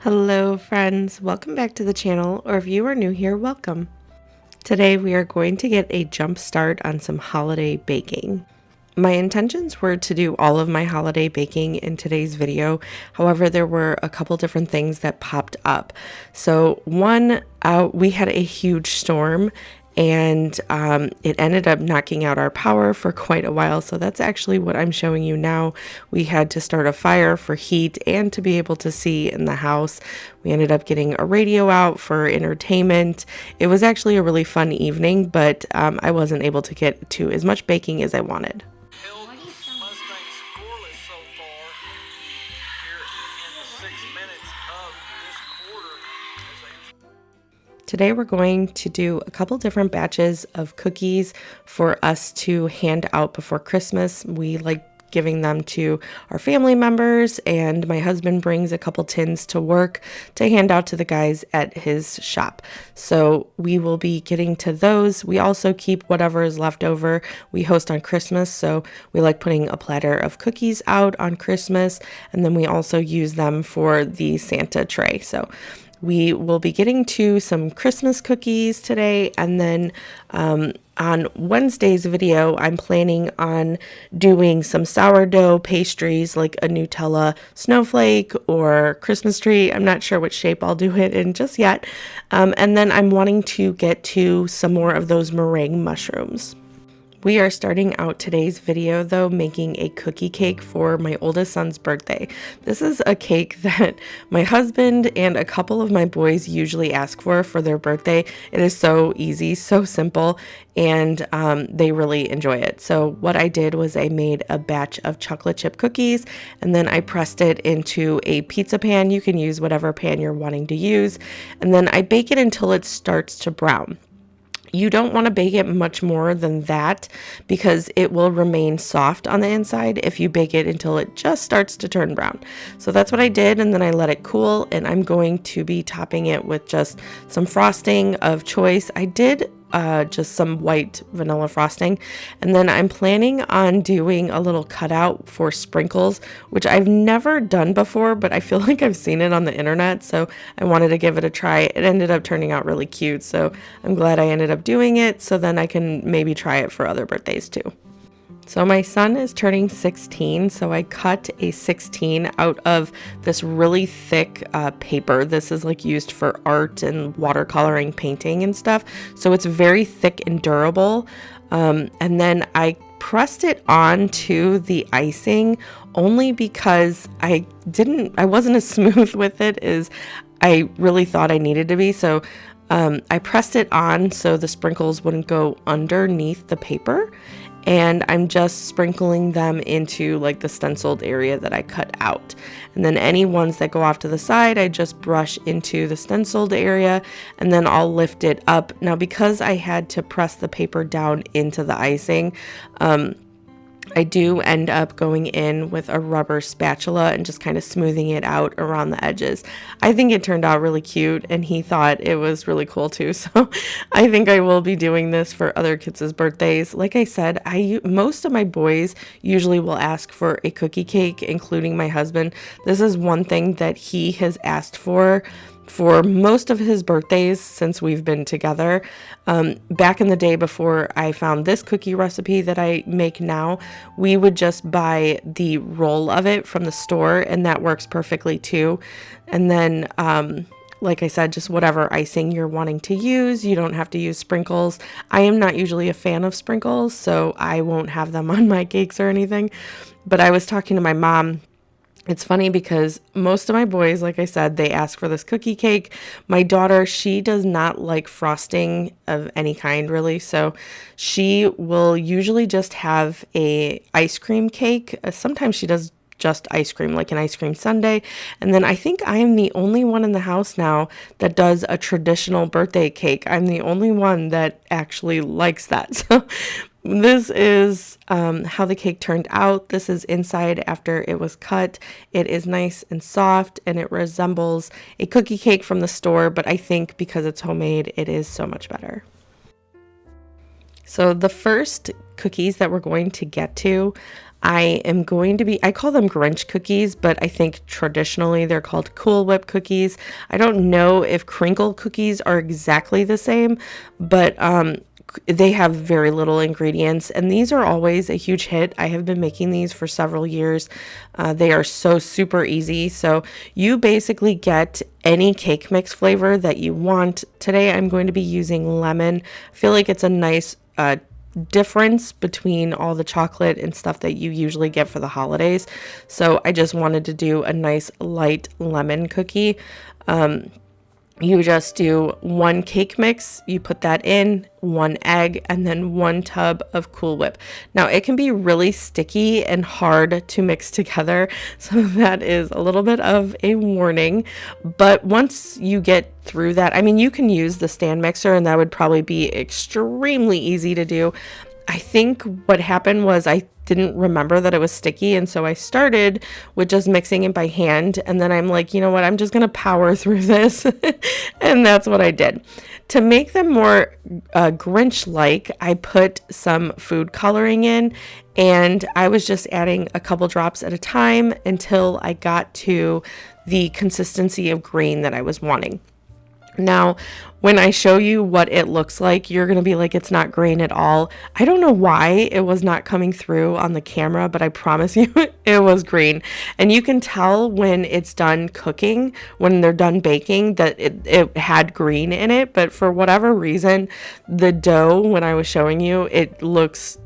Hello friends, welcome back to the channel, or if you are new here, welcome. Today we are going to get a jump start on some holiday baking. My intentions were to do all of my holiday baking in today's video. However, there were a couple different things that popped up. So one, we had a huge storm and it ended up knocking out our power for quite a while. So that's actually what I'm showing you now. We had to start a fire for heat and to be able to see in the house. We ended up getting a radio out for entertainment. It was actually a really fun evening, but I wasn't able to get to as much baking as I wanted. Today we're going to do a couple different batches of cookies for us to hand out before Christmas. We like giving them to our family members, and my husband brings a couple tins to work to hand out to the guys at his shop. So we will be getting to those. We also keep whatever is left over. We host on Christmas, so we like putting a platter of cookies out on Christmas, and then we also use them for the Santa tray. So we will be getting to some Christmas cookies today, and then on Wednesday's video, I'm planning on doing some sourdough pastries like a Nutella snowflake or Christmas tree. I'm not sure which shape I'll do it in just yet. And then I'm wanting to get to some more of those meringue mushrooms. We are starting out today's video though making a cookie cake for my oldest son's birthday. This is a cake that my husband and a couple of my boys usually ask for their birthday. It is so easy, so simple, and they really enjoy it. So what I did was I made a batch of chocolate chip cookies, and then I pressed it into a pizza pan. You can use whatever pan you're wanting to use, and then I bake it until it starts to brown. You don't want to bake it much more than that because it will remain soft on the inside if you bake it until it just starts to turn brown. So that's what I did, and then I let it cool, and I'm going to be topping it with just some frosting of choice. I did just some white vanilla frosting, and then I'm planning on doing a little cutout for sprinkles, which I've never done before, but I feel like I've seen it on the internet, so I wanted to give it a try. It ended up turning out really cute, so I'm glad I ended up doing it, so then I can maybe try it for other birthdays too. So my son is turning 16, so I cut a 16 out of this really thick paper. This is like used for art and watercoloring painting and stuff. So it's very thick and durable. And then I pressed it onto the icing only because I wasn't as smooth with it as I really thought I needed to be. So I pressed it on so the sprinkles wouldn't go underneath the paper. And I'm just sprinkling them into like the stenciled area that I cut out. And then any ones that go off to the side, I just brush into the stenciled area, and then I'll lift it up. Now, because I had to press the paper down into the icing, I do end up going in with a rubber spatula and just kind of smoothing it out around the edges. I think it turned out really cute, and he thought it was really cool too. So I think I will be doing this for other kids' birthdays. Like I said, most of my boys usually will ask for a cookie cake, including my husband. This is one thing that he has asked for most of his birthdays since we've been together. Back in the day before I found this cookie recipe that I make now, we would just buy the roll of it from the store, and that works perfectly too. And then like I said, just whatever icing you're wanting to use. You don't have to use sprinkles. I am not usually a fan of sprinkles, so I won't have them on my cakes or anything. But I was talking to my mom. It's funny because most of my boys, like I said, they ask for this cookie cake. My daughter, she does not like frosting of any kind really. So she will usually just have a ice cream cake. Sometimes she does just ice cream, like an ice cream sundae. And then I think I am the only one in the house now that does a traditional birthday cake. I'm the only one that actually likes that. So this is how the cake turned out. This is inside after it was cut. It is nice and soft, and it resembles a cookie cake from the store, but I think because it's homemade, it is so much better. So the first cookies that we're going to get to, I call them Grinch cookies, but I think traditionally they're called Cool Whip cookies. I don't know if crinkle cookies are exactly the same, but they have very little ingredients, and these are always a huge hit. I have been making these for several years. They are so super easy. So you basically get any cake mix flavor that you want. Today I'm going to be using lemon. I feel like it's a nice difference between all the chocolate and stuff that you usually get for the holidays. So I just wanted to do a nice light lemon cookie. You just do 1 cake mix, you put that in, 1 egg, and then 1 tub of Cool Whip. Now, it can be really sticky and hard to mix together, so that is a little bit of a warning. But once you get through that, I mean, you can use the stand mixer, and that would probably be extremely easy to do. I think what happened was I didn't remember that it was sticky, and so I started with just mixing it by hand, and then I'm like, you know what, I'm just gonna power through this. And that's what I did. To make them more Grinch-like, I put some food coloring in, and I was just adding a couple drops at a time until I got to the consistency of green that I was wanting. Now, when I show you what it looks like, you're going to be like, it's not green at all. I don't know why it was not coming through on the camera, but I promise you it was green. And you can tell when it's done cooking, when they're done baking, that it had green in it. But for whatever reason, the dough, when I was showing you, it looks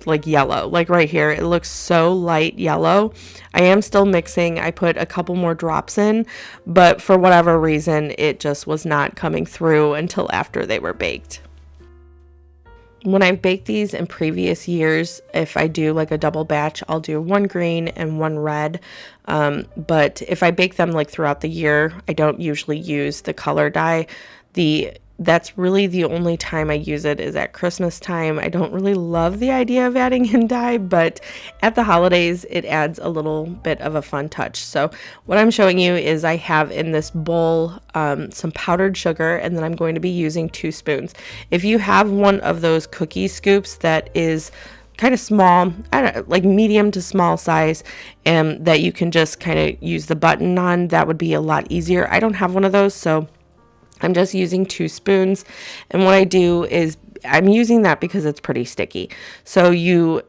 like yellow. Like right here, it looks so light yellow. I am still mixing. I put a couple more drops in, but for whatever reason, it just was not coming through until after they were baked. When I've baked these in previous years, if I do like a double batch, I'll do 1 green and 1 red. But if I bake them like throughout the year, I don't usually use the color dye. That's really the only time I use it is at Christmas time. I don't really love the idea of adding in dye, but at the holidays, it adds a little bit of a fun touch. So what I'm showing you is I have in this bowl some powdered sugar, and then I'm going to be using 2 spoons. If you have one of those cookie scoops that is kind of small, I don't know, like medium to small size, and that you can just kind of use the button on, that would be a lot easier. I don't have one of those, so I'm just using 2 spoons, and what I do is I'm using that because it's pretty sticky. So you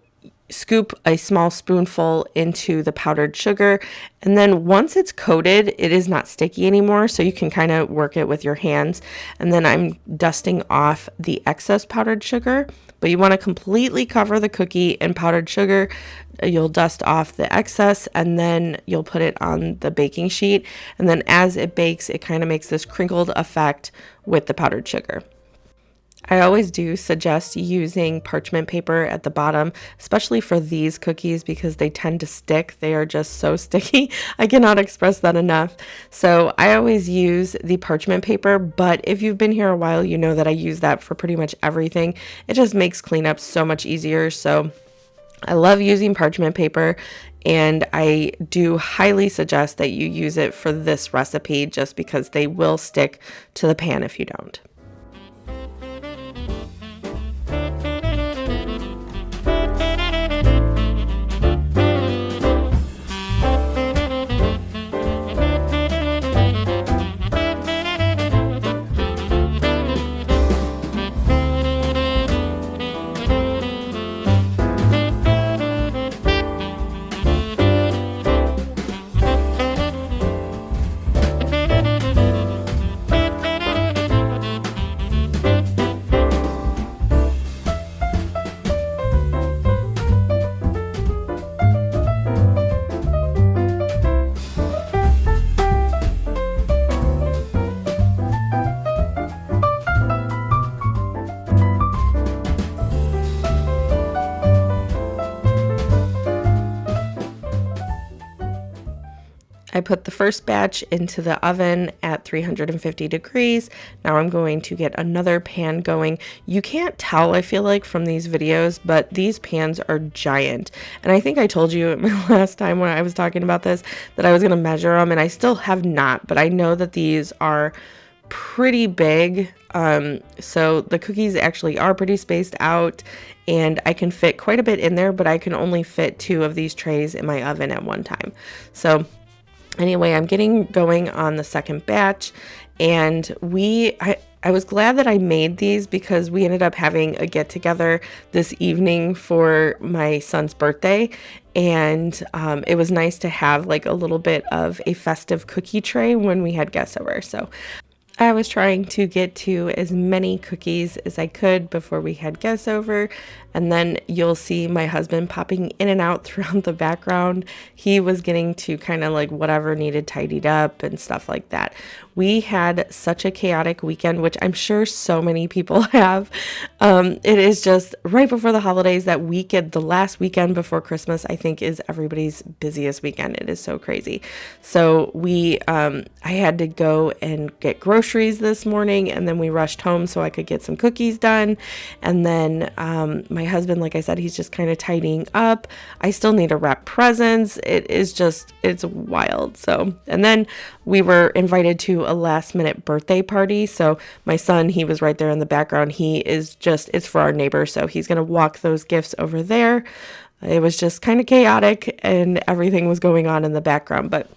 scoop a small spoonful into the powdered sugar, and then once it's coated, it is not sticky anymore, so you can kind of work it with your hands. And then I'm dusting off the excess powdered sugar, but you want to completely cover the cookie in powdered sugar. You'll dust off the excess, and then you'll put it on the baking sheet, and then as it bakes, it kind of makes this crinkled effect with the powdered sugar. I always do suggest using parchment paper at the bottom, especially for these cookies, because they tend to stick. They are just so sticky. I cannot express that enough. So I always use the parchment paper, but if you've been here a while, you know that I use that for pretty much everything. It just makes cleanup so much easier. So I love using parchment paper, and I do highly suggest that you use it for this recipe just because they will stick to the pan if you don't. I put the first batch into the oven at 350 degrees. Now I'm going to get another pan going. You can't tell, I feel like, from these videos, but these pans are giant. And I think I told you last time when I was talking about this that I was going to measure them, and I still have not, but I know that these are pretty big. So the cookies actually are pretty spaced out, and I can fit quite a bit in there, but I can only fit 2 of these trays in my oven at one time. So anyway, I'm getting going on the second batch, and I was glad that I made these because we ended up having a get together this evening for my son's birthday, and it was nice to have like a little bit of a festive cookie tray when we had guests over. So I was trying to get to as many cookies as I could before we had guests over. And then you'll see my husband popping in and out throughout the background. He was getting to kind of like whatever needed tidied up and stuff like that. We had such a chaotic weekend, which I'm sure so many people have. It is just right before the holidays, that weekend, the last weekend before Christmas, I think is everybody's busiest weekend. It is so crazy. So I had to go and get groceries this morning, and then we rushed home so I could get some cookies done. And then my husband, like I said, he's just kind of tidying up. I still need to wrap presents. It's wild. So, and then we were invited to a last minute birthday party. So my son, he was right there in the background. It's for our neighbor. So he's going to walk those gifts over there. It was just kind of chaotic and everything was going on in the background, but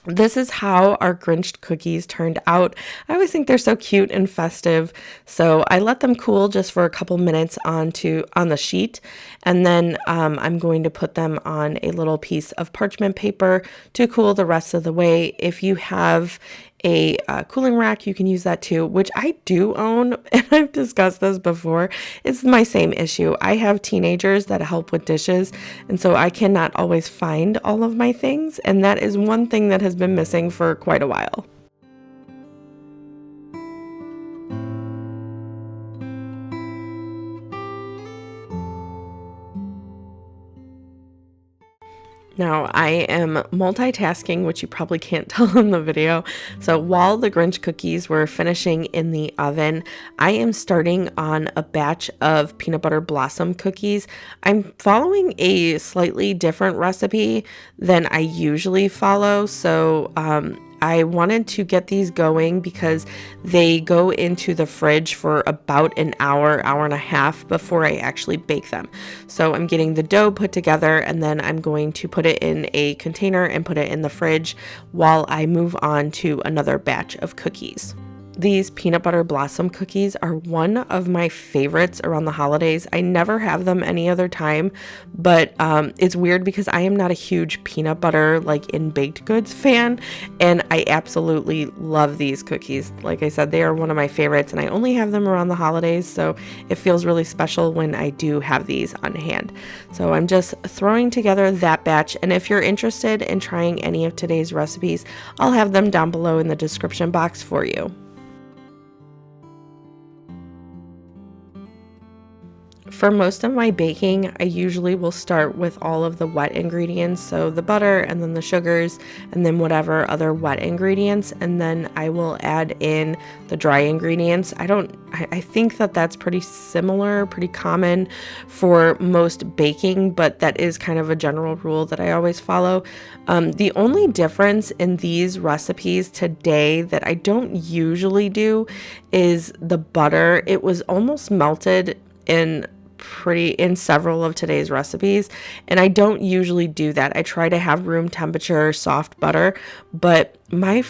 this is how our Grinch cookies turned out. I always think they're so cute and festive. So I let them cool just for a couple minutes on the sheet. And then I'm going to put them on a little piece of parchment paper to cool the rest of the way. If you have a cooling rack, you can use that too, which I do own, and I've discussed this before. It's my same issue. I have teenagers that help with dishes, and so I cannot always find all of my things, and that is one thing that has been missing for quite a while. Now, I am multitasking, which you probably can't tell in the video. So while the Grinch cookies were finishing in the oven, I am starting on a batch of peanut butter blossom cookies. I'm following a slightly different recipe than I usually follow. So I wanted to get these going because they go into the fridge for about an hour, hour and a half before I actually bake them. So I'm getting the dough put together, and then I'm going to put it in a container and put it in the fridge while I move on to another batch of cookies. These peanut butter blossom cookies are one of my favorites around the holidays. I never have them any other time, but it's weird because I am not a huge peanut butter, like in baked goods fan, and I absolutely love these cookies. Like I said, they are one of my favorites, and I only have them around the holidays, so it feels really special when I do have these on hand. So I'm just throwing together that batch, and if you're interested in trying any of today's recipes, I'll have them down below in the description box for you. For most of my baking, I usually will start with all of the wet ingredients, so the butter and then the sugars and then whatever other wet ingredients, and then I will add in the dry ingredients. I think that that's pretty similar, pretty common for most baking, but that is kind of a general rule that I always follow. The only difference in these recipes today that I don't usually do is the butter. It was almost melted in several of today's recipes, and I don't usually do that. I try to have room temperature soft butter, but my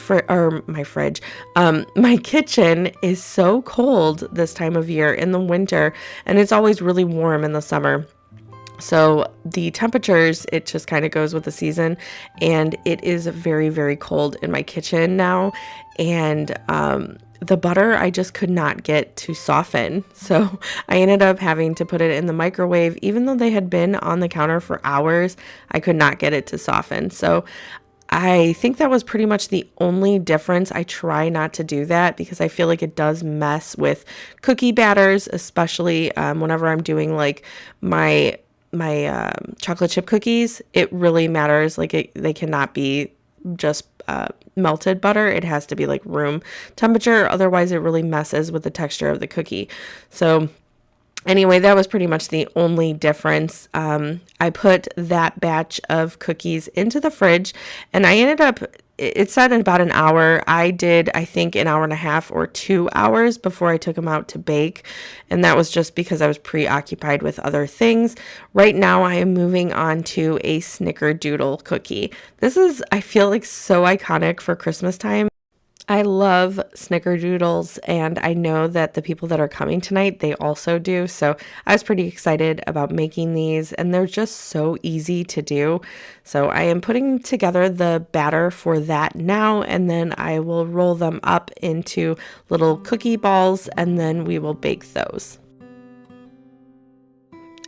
kitchen is so cold this time of year in the winter, and it's always really warm in the summer. So the temperatures, it just kind of goes with the season, and it is very, very cold in my kitchen now, and the butter I just could not get to soften. So I ended up having to put it in the microwave. Even though they had been on the counter for hours, I could not get it to soften. So I think that was pretty much the only difference. I try not to do that because I feel like it does mess with cookie batters, especially whenever I'm doing like my chocolate chip cookies. It really matters. Like they cannot be just melted butter. It has to be like room temperature. Otherwise, it really messes with the texture of the cookie. So anyway, that was pretty much the only difference. I put that batch of cookies into the fridge, and I ended up it said in about an hour. I did, I think, an hour and a half or 2 hours before I took them out to bake. And that was just because I was preoccupied with other things. Right now, I am moving on to a Snickerdoodle cookie. This is, I feel like, so iconic for Christmas time. I love Snickerdoodles, and I know that the people that are coming tonight, they also do. So I was pretty excited about making these, and they're just so easy to do. So I am putting together the batter for that now, and then I will roll them up into little cookie balls, and then we will bake those.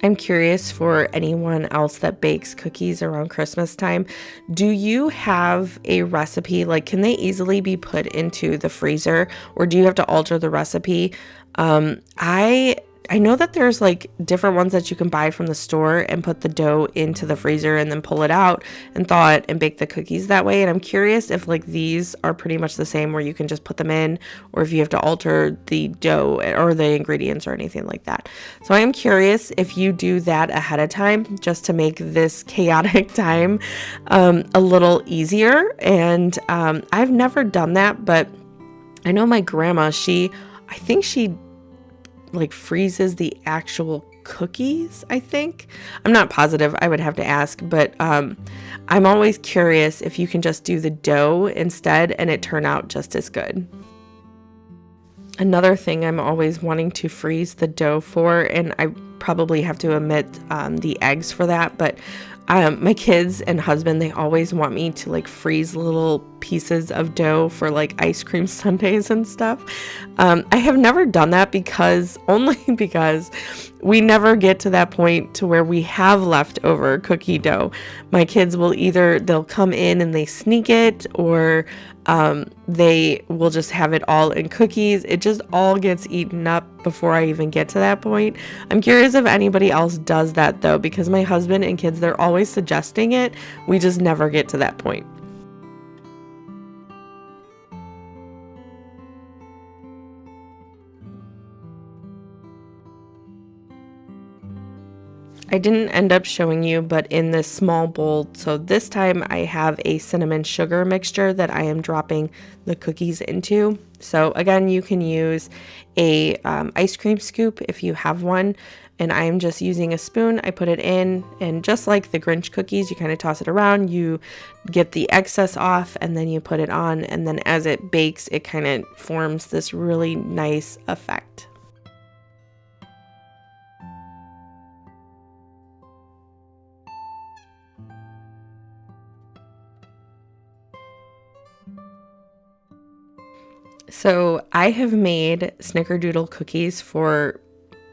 I'm curious for anyone else that bakes cookies around Christmas time. Do you have a recipe? Like, can they easily be put into the freezer, or do you have to alter the recipe? I know that there's like different ones that you can buy from the store and put the dough into the freezer and then pull it out and thaw it and bake the cookies that way. And I'm curious if like these are pretty much the same where you can just put them in, or if you have to alter the dough or the ingredients or anything like that. So I am curious if you do that ahead of time just to make this chaotic time a little easier. And I've never done that, but I know my grandma, I think she like freezes the actual cookies, I think. I'm not positive. I would have to ask, but I'm always curious if you can just do the dough instead and it turn out just as good. Another thing I'm always wanting to freeze the dough for, and I probably have to omit the eggs for that, but my kids and husband, they always want me to like freeze little pieces of dough for like ice cream sundaes and stuff. I have never done that only because we never get to that point to where we have leftover cookie dough. My kids they'll come in and they sneak it, or they will just have it all in cookies. It just all gets eaten up before I even get to that point. I'm curious if anybody else does that though, because my husband and kids, they're always suggesting it. We just never get to that point. I didn't end up showing you, but in this small bowl, so this time I have a cinnamon sugar mixture that I am dropping the cookies into. So again, you can use a ice cream scoop if you have one, and I'm just using a spoon. I put it in, and just like the Grinch cookies, you kind of toss it around, you get the excess off, and then you put it on, and then as it bakes, it kind of forms this really nice effect. So I have made Snickerdoodle cookies for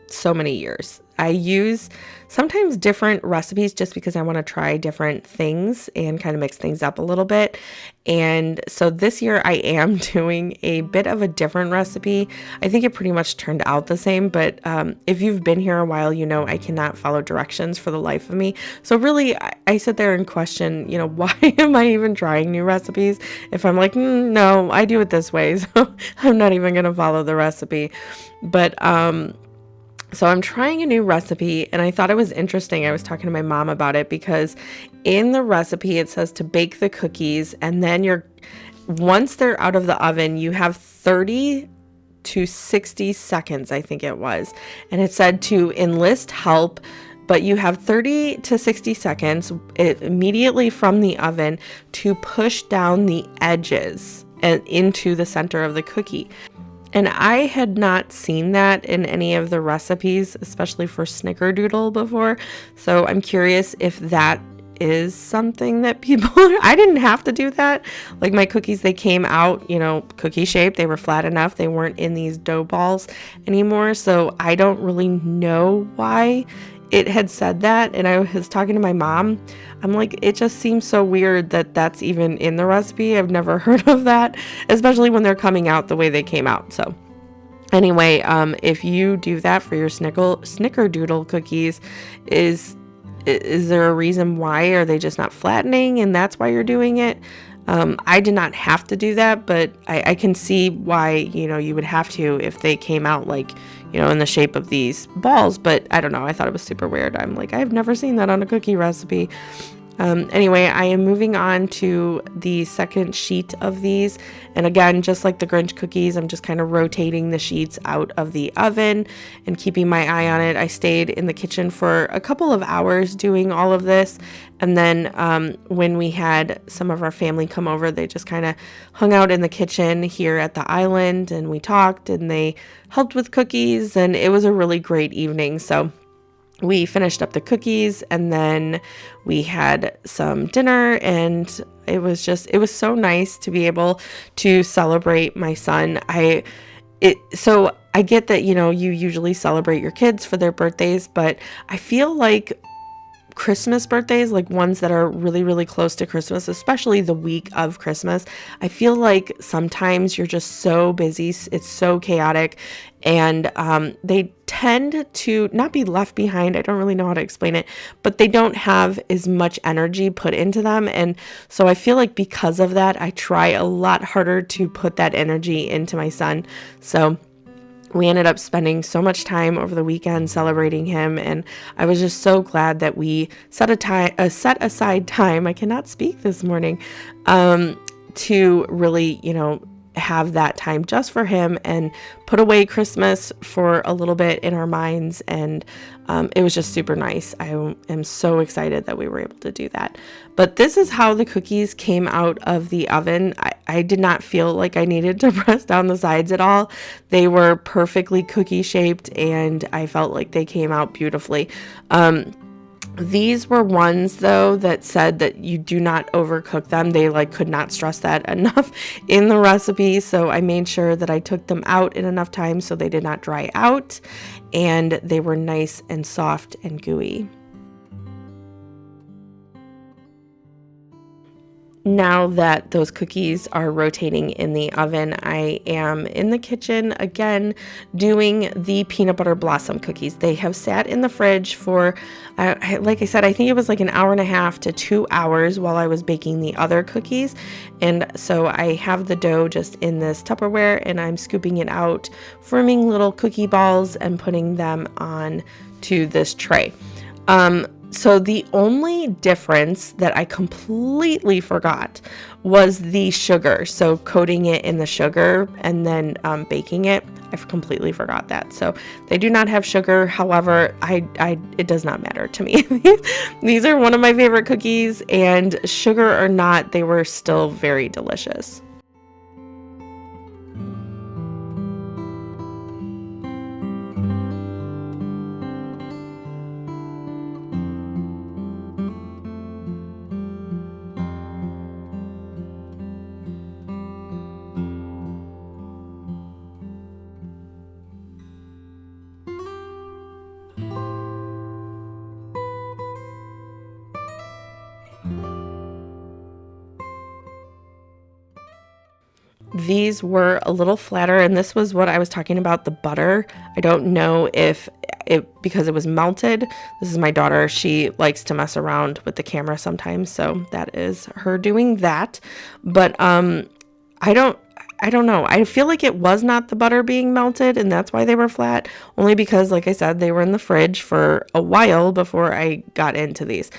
so many years. I use sometimes different recipes just because I want to try different things and kind of mix things up a little bit. And so this year I am doing a bit of a different recipe. I think it pretty much turned out the same, but if you've been here a while, you know I cannot follow directions for the life of me. So really, I sit there and question, why am I even trying new recipes if I'm like, no, I do it this way, so I'm not even going to follow the recipe. But so I'm trying a new recipe, and I thought it was interesting. I was talking to my mom about it because in the recipe it says to bake the cookies, and then once they're out of the oven, you have 30 to 60 seconds, I think it was. And it said to enlist help, but you have 30 to 60 seconds immediately from the oven to push down the edges and into the center of the cookie. And I had not seen that in any of the recipes, especially for Snickerdoodle before. So I'm curious if that is something that people, I didn't have to do that. Like my cookies, they came out, cookie shaped. They were flat enough. They weren't in these dough balls anymore. So I don't really know why it had said that. And I was talking to my mom. I'm like, it just seems so weird that that's even in the recipe. I've never heard of that, especially when they're coming out the way they came out. So anyway, if you do that for your Snickerdoodle cookies, is there a reason why? Are they just not flattening and that's why you're doing it? I did not have to do that, but I can see why, you would have to if they came out like, in the shape of these balls. But I don't know. I thought it was super weird. I'm like, I've never seen that on a cookie recipe. Anyway, I am moving on to the second sheet of these. And again, just like the Grinch cookies, I'm just kind of rotating the sheets out of the oven and keeping my eye on it. I stayed in the kitchen for a couple of hours doing all of this. And then when we had some of our family come over, they just kind of hung out in the kitchen here at the island, and we talked and they helped with cookies, and it was a really great evening. So we finished up the cookies and then we had some dinner, and it was so nice to be able to celebrate my son. So I get that, you usually celebrate your kids for their birthdays, but I feel like Christmas birthdays, like ones that are really, really close to Christmas, especially the week of Christmas, I feel like sometimes you're just so busy, it's so chaotic, and they tend to not be left behind. I don't really know how to explain it, but they don't have as much energy put into them. And so I feel like because of that, I try a lot harder to put that energy into my son. So we ended up spending so much time over the weekend celebrating him, and I was just so glad that we set aside time. I cannot speak this morning, to really, have that time just for him and put away Christmas for a little bit in our minds. And it was just super nice. I am so excited that we were able to do that. But this is how the cookies came out of the oven. I did not feel like I needed to press down the sides at all. They were perfectly cookie shaped, and I felt like they came out beautifully. These were ones though that said that you do not overcook them. They could not stress that enough in the recipe. So I made sure that I took them out in enough time so they did not dry out, and they were nice and soft and gooey. Now that those cookies are rotating in the oven, I am in the kitchen again doing the peanut butter blossom cookies. They have sat in the fridge for, like I said, I think it was like an hour and a half to 2 hours while I was baking the other cookies. And so I have the dough just in this Tupperware, and I'm scooping it out, forming little cookie balls and putting them on to this tray. So the only difference that I completely forgot was the sugar. So coating it in the sugar and then baking it, I completely forgot that. So they do not have sugar. However, it does not matter to me. These are one of my favorite cookies, and sugar or not, they were still very delicious. These were a little flatter, and this was what I was talking about, the butter. I don't know if because it was melted. This is my daughter. She likes to mess around with the camera sometimes, so that is her doing that. But I don't know. I feel like it was not the butter being melted, and that's why they were flat, only because, like I said, they were in the fridge for a while before I got into these.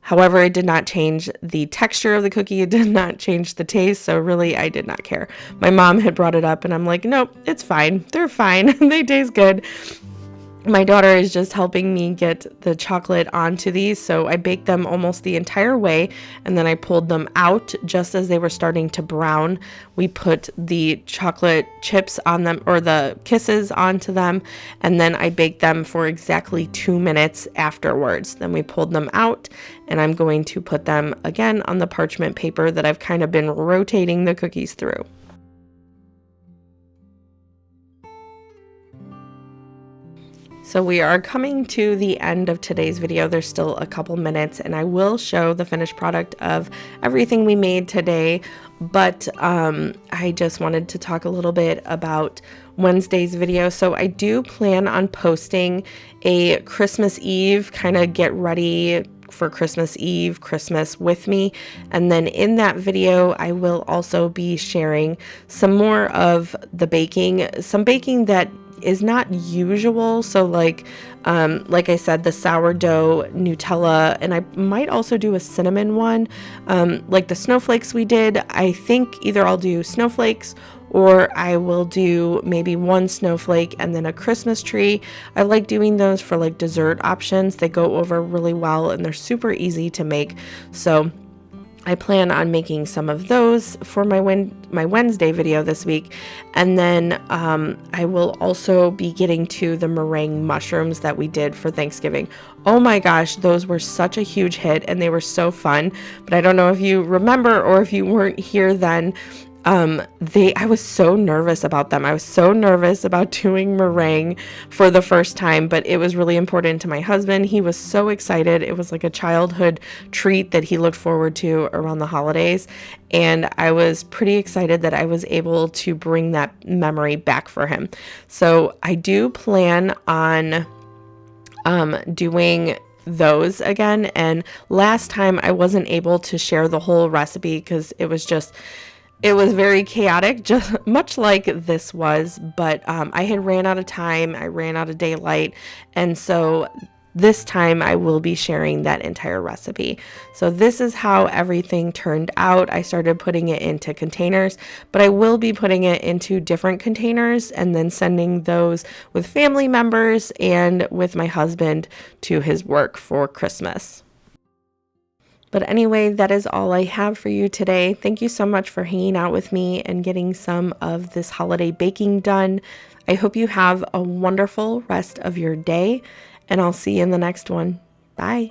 However, it did not change the texture of the cookie. It did not change the taste. So really, I did not care. My mom had brought it up, and I'm like, nope, it's fine. They're fine. They taste good. My daughter is just helping me get the chocolate onto these. So I baked them almost the entire way, and then I pulled them out just as they were starting to brown. We put the chocolate chips on them, or the kisses onto them, and then I baked them for exactly 2 minutes afterwards. Then we pulled them out, and I'm going to put them again on the parchment paper that I've kind of been rotating the cookies through. So we are coming to the end of today's video. There's still a couple minutes, and I will show the finished product of everything we made today. But I just wanted to talk a little bit about Wednesday's video. So I do plan on posting a Christmas Eve, kind of get ready for Christmas Eve, Christmas with me. And then in that video, I will also be sharing some more of the baking, some baking that is not usual. So like I said, the sourdough Nutella, and I might also do a cinnamon one. Like the snowflakes we did, I think either I'll do snowflakes or I will do maybe one snowflake and then a Christmas tree. I like doing those for like dessert options. They go over really well and they're super easy to make. So I plan on making some of those for my Wednesday video this week. And then I will also be getting to the meringue mushrooms that we did for Thanksgiving. Oh my gosh, those were such a huge hit and they were so fun. But I don't know if you remember or if you weren't here then. I was so nervous about them. I was so nervous about doing meringue for the first time, but it was really important to my husband. He was so excited. It was like a childhood treat that he looked forward to around the holidays. And I was pretty excited that I was able to bring that memory back for him. So I do plan on doing those again. And last time I wasn't able to share the whole recipe because it was very chaotic, just much like this was, but I had ran out of time. I ran out of daylight. And so this time I will be sharing that entire recipe. So this is how everything turned out. I started putting it into containers, but I will be putting it into different containers and then sending those with family members and with my husband to his work for Christmas. But anyway, that is all I have for you today. Thank you so much for hanging out with me and getting some of this holiday baking done. I hope you have a wonderful rest of your day, and I'll see you in the next one. Bye.